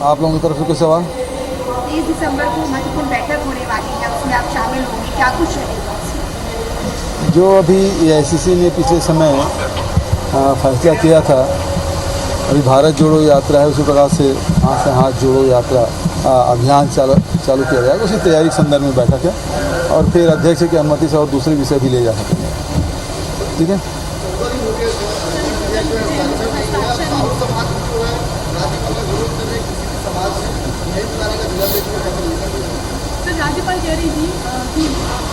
आप लोगों की तरफ से कोई सवाल? 30 दिसंबर को महत्वपूर्ण बैठक होने वाली है, उसमें आप शामिल होंगे, क्या कुछ रहेगा? जो अभी AICC ने पिछले समय फैसला किया था, अभी भारत जोड़ो यात्रा है, उसी प्रकार से हाथ जोड़ो यात्रा अभियान चालू किया जाएगा। उसी तैयारी के संदर्भ में बैठक है और फिर अध्यक्ष की अनुमति से और दूसरे विषय भी ले जा सकेंगे। ठीक है। राज्यपाल कह रही थी कि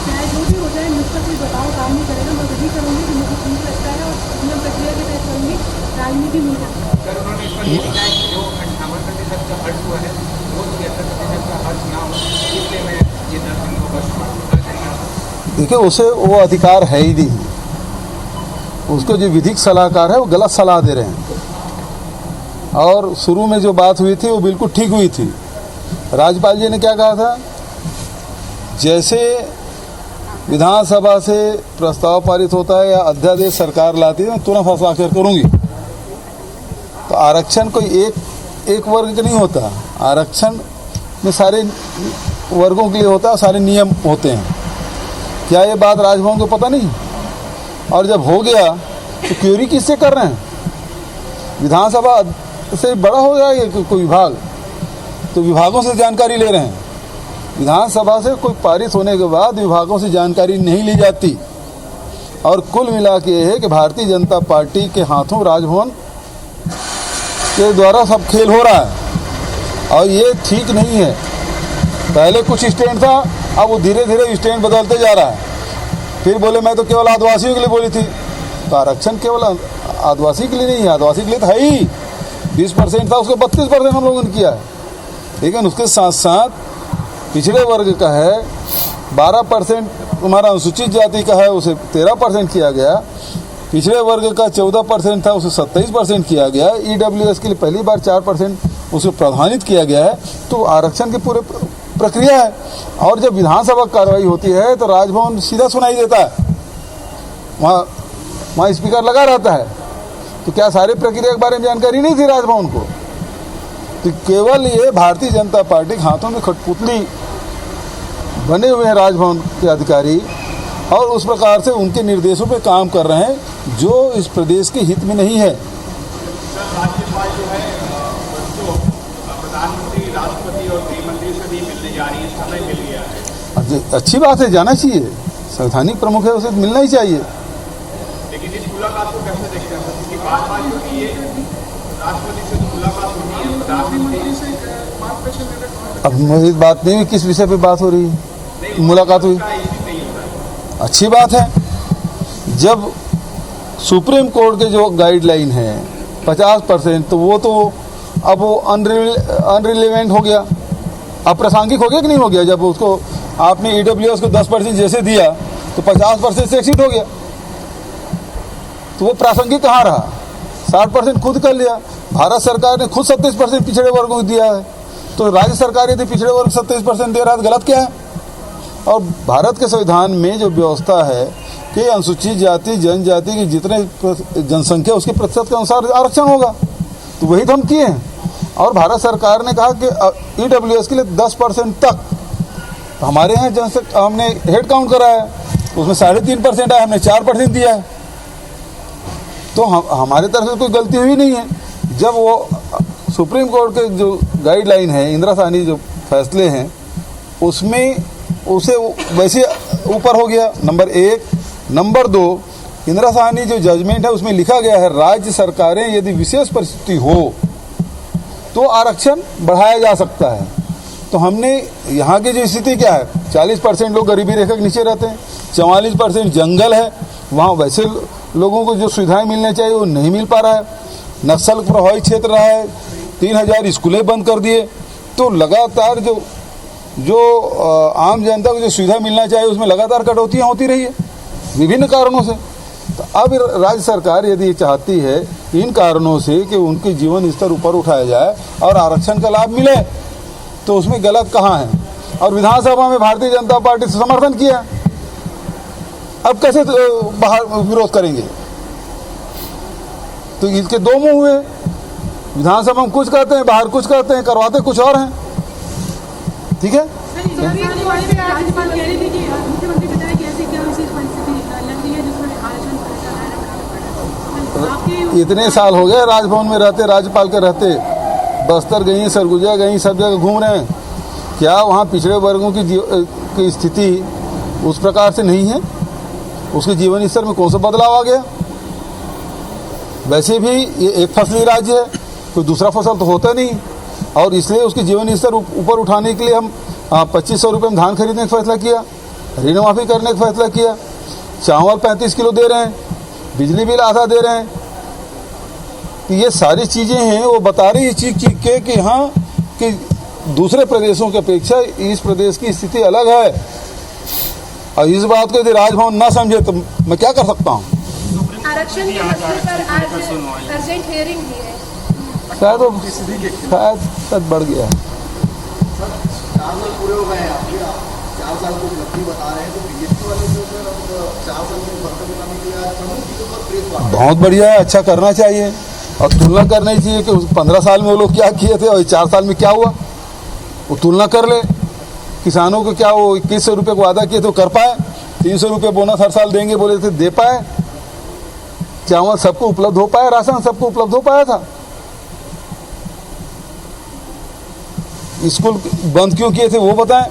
चाहे जो भी हो जाए मुझ पर कोई दबाव काम नहीं करेगा, मैं वही करूँगी कि मुझे ठीक लगता है और नियम प्रक्रिया के तहत करूँगी, राजनीति नहीं करूँगी। सर, उन्होंने इस पर ये लिखा है कि जो 58% का खर्च हुआ है वो 73% का खर्च ना हो, इसलिए मैं ये 10 दिन को बस मांगूंगा। देखिए, उसे वो अधिकार है ही नहीं। उसको जो विधिक सलाहकार है वो गलत सलाह दे रहे हैं। और शुरू में जो बात हुई थी वो बिल्कुल ठीक हुई थी। राज्यपाल जी ने क्या कहा था, जैसे विधानसभा से प्रस्ताव पारित होता है या अध्यादेश सरकार लाती है, मैं तुरंत हस्ताक्षर करूंगी। तो आरक्षण कोई एक वर्ग का नहीं होता, आरक्षण में सारे वर्गों के लिए होता है, सारे नियम होते हैं। क्या ये बात राजभवन को पता नहीं? और जब हो गया तो क्यूरी किससे कर रहे हैं? विधानसभा से बड़ा हो जाएगा कोई विभाग, तो विभागों से जानकारी ले रहे हैं। विधानसभा से कोई पारित होने के बाद विभागों से जानकारी नहीं ली जाती। और कुल मिला के ये है कि भारतीय जनता पार्टी के हाथों राजभवन के द्वारा सब खेल हो रहा है और ये ठीक नहीं है। पहले कुछ स्टैंड था, अब वो धीरे धीरे स्टैंड बदलते जा रहा है। फिर बोले मैं तो केवल आदिवासियों के लिए बोली थी, तो आरक्षण केवल आदिवासी के लिए नहीं है, आदिवासी के लिए तो है ही। 20% था, उसको 32% हम लोगों ने किया है। लेकिन उसके साथ साथ पिछड़े वर्ग का है 12%, हमारा अनुसूचित जाति का है उसे 13% किया गया, पिछड़े वर्ग का 14% था उसे 27% किया गया, EWS के लिए पहली बार 4% उसे प्रावधानित किया गया है। तो आरक्षण की पूरे प्रक्रिया है। और जब विधानसभा कार्रवाई होती है तो राजभवन सीधा सुनाई देता है, वहाँ स्पीकर लगा रहता है। तो क्या सारी प्रक्रिया के बारे में जानकारी नहीं थी राजभवन को? तो केवल ये भारतीय जनता पार्टी के हाथों में कठपुतली बने हुए हैं राजभवन के अधिकारी, और उस प्रकार से उनके निर्देशों पे काम कर रहे हैं जो इस प्रदेश के हित में नहीं है। राज्यपाल जो है प्रधानमंत्री, राष्ट्रपति और गृह मंत्री से भी मिलने जा रही है, समय मिल गया है। अच्छी बात है, जाना चाहिए। संवैधानिक प्रमुख है, उसे मिलना ही चाहिए। लेकिन इस मुलाकात को कैसे देखते हैं? क्योंकि बात जो की है राष्ट्रपति से मुलाकात होती है, प्रधानमंत्री से अब मुझे बात नहीं हुई, किस विषय पे बात हो रही है? मुलाकात हुई, अच्छी बात है। जब सुप्रीम कोर्ट के जो गाइडलाइन है 50%, तो वो तो अब वो अनरिलेवेंट हो गया, अप्रासंगिक हो गया कि नहीं हो गया? जब उसको आपने EWS को 10% जैसे दिया तो 50% से एक्सीड हो गया, तो वो प्रासंगिक कहाँ रहा? 60% खुद कर लिया। भारत सरकार ने खुद 37% पिछड़े वर्गों को दिया है, तो राज्य सरकार यदि पिछड़े वर्ग 27% दे रहा है तो गलत क्या है? और भारत के संविधान में जो व्यवस्था है कि अनुसूचित जाति जनजाति की जितने जनसंख्या उसके प्रतिशत के अनुसार आरक्षण होगा, तो वही तो हम किए हैं। और भारत सरकार ने कहा कि EWS के लिए 10% तक, तो हमारे यहाँ जनसंख्या हमने हेड काउंट कराया, उसमें 3.5% आया, हमने 4% दिया है। तो हमारे तरफ से कोई गलती हुई नहीं है। जब वो सुप्रीम कोर्ट के जो गाइडलाइन है, इंदिरा साहनी जो फैसले हैं, उसमें उसे वैसे ऊपर हो गया, नंबर 1। नंबर 2, इंदिरा साहनी जो जजमेंट है उसमें लिखा गया है राज्य सरकारें यदि विशेष परिस्थिति हो तो आरक्षण बढ़ाया जा सकता है। तो हमने यहाँ की जो स्थिति क्या है, 40% लोग गरीबी रेखा के नीचे रहते हैं, 44% जंगल है, वहाँ वैसे लोगों को जो सुविधाएं मिलनी चाहिए वो नहीं मिल पा रहा है। नक्सल प्रभावित क्षेत्र रहा है, 3000 स्कूलें बंद कर दिए। तो लगातार जो आम जनता को जो सुविधा मिलना चाहिए उसमें लगातार कटौतियाँ होती रही है विभिन्न कारणों से। तो अब राज्य सरकार यदि चाहती है इन कारणों से कि उनके जीवन स्तर ऊपर उठाया जाए और आरक्षण का लाभ मिले, तो उसमें गलत कहाँ है? और विधानसभा में भारतीय जनता पार्टी से समर्थन किया, अब कैसे बाहर विरोध करेंगे? तो इसके दो मुंह हुए। विधानसभा में कुछ कहते हैं, बाहर कुछ कहते हैं, करवाते कुछ और हैं। ठीक है। राज्यपाल कह रही थी कि मुख्यमंत्री बताया कि ऐसी क्या विशेष परिस्थिति लग रही है जिसमें आरक्षण आपके इतने साल हो गए राजभवन में रहते, राज्यपाल के रहते, बस्तर गई, सरगुजा गई, सब जगह घूम रहे हैं। क्या वहाँ पिछड़े वर्गों की स्थिति उस प्रकार से नहीं है? उसके जीवन स्तर में कौन सा बदलाव आ गया? वैसे भी ये एक फसली राज्य है, कोई दूसरा फसल तो होता नहीं, और इसलिए उसके जीवन स्तर ऊपर उठाने के लिए हम 2500 रुपये में धान खरीदने का फैसला किया, ऋण माफ़ी करने का फैसला किया, चावल 35 किलो दे रहे हैं, बिजली बिल आधा दे रहे हैं। तो ये सारी चीज़ें हैं, वो बता रही है चीख चीख के कि हाँ, कि दूसरे प्रदेशों की अपेक्षा इस प्रदेश की स्थिति अलग है। और इस बात को यदि राजभवन ना समझे तो मैं क्या कर सकता हूँ? आरक्षण के मसले पर आज अर्जेंट हियरिंग भी है। शायद बढ़ गया है। 4 साल पूरे हो गए हैं आपके, 4 साल को उपलब्धि बता रहे हैं, तो बीजेपी वाले जो 4 साल में बर्तन बनाने के लिए प्रमुख चीजों पर प्रेस बात बहुत बढ़िया है, अच्छा करना चाहिए और तुलना करनी चाहिए कि 15 साल में वो लोग क्या किए थे और 4 साल में क्या हुआ, वो तुलना कर ले। किसानों को क्या वो 2100 रुपये को वादा किए तो कर पाए? 300 रुपये बोनस हर साल देंगे बोले थे, दे पाए? चावल सबको उपलब्ध हो पाया, राशन सबको उपलब्ध हो पाया था? स्कूल बंद क्यों किए थे वो बताएं।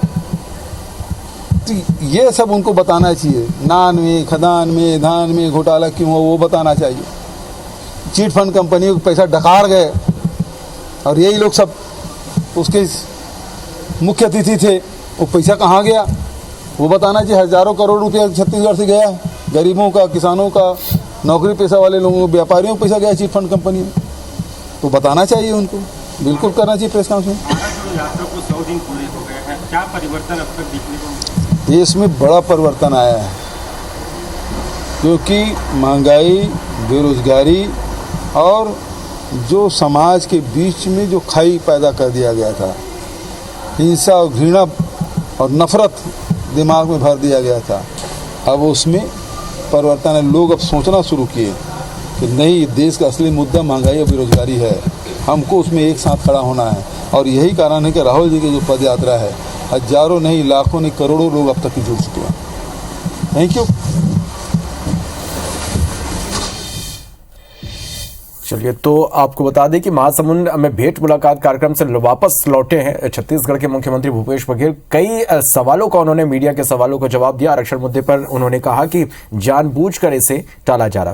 तो ये सब उनको बताना चाहिए। नान में, खदान में, धान में घोटाला क्यों हो वो बताना चाहिए। चिट फंड कंपनियों को पैसा डकार गए और यही लोग सब उसके मुख्य अतिथि थे, वो पैसा कहाँ गया वो बताना चाहिए। हजारों करोड़ रुपया छत्तीसगढ़ से गया, गरीबों का, किसानों का, नौकरी पेशा वाले लोगों, व्यापारियों को पैसा गया चिट फंड कंपनी में, तो बताना चाहिए उनको, बिल्कुल करना चाहिए प्रेस कॉन्फ्रेंस। यात्रा को 100 दिन पूरे हो गए हैं, क्या परिवर्तन अब तक दिखने को? देश में बड़ा परिवर्तन आया है, क्योंकि महंगाई, बेरोजगारी और जो समाज के बीच में जो खाई पैदा कर दिया गया था, हिंसा और घृणा और नफरत दिमाग में भर दिया गया था, अब उसमें परिवर्तन है। लोग अब सोचना शुरू किए कि नहीं, देश का असली मुद्दा महंगाई और बेरोजगारी है, हमको उसमें एक साथ खड़ा होना है। और यही कारण है कि राहुल जी की जो पद यात्रा है, हजारों नहीं, लाखों नहीं, करोड़ों लोग अब तक जुड़ चुके हैं। Thank you. चलिए, तो आपको बता दें कि महासमुंद में भेंट मुलाकात कार्यक्रम से वापस लौटे हैं छत्तीसगढ़ के मुख्यमंत्री भूपेश बघेल। कई सवालों का उन्होंने, मीडिया के सवालों का जवाब दिया। आरक्षण मुद्दे पर उन्होंने कहा कि जानबूझकर इसे टाला जा रहा है।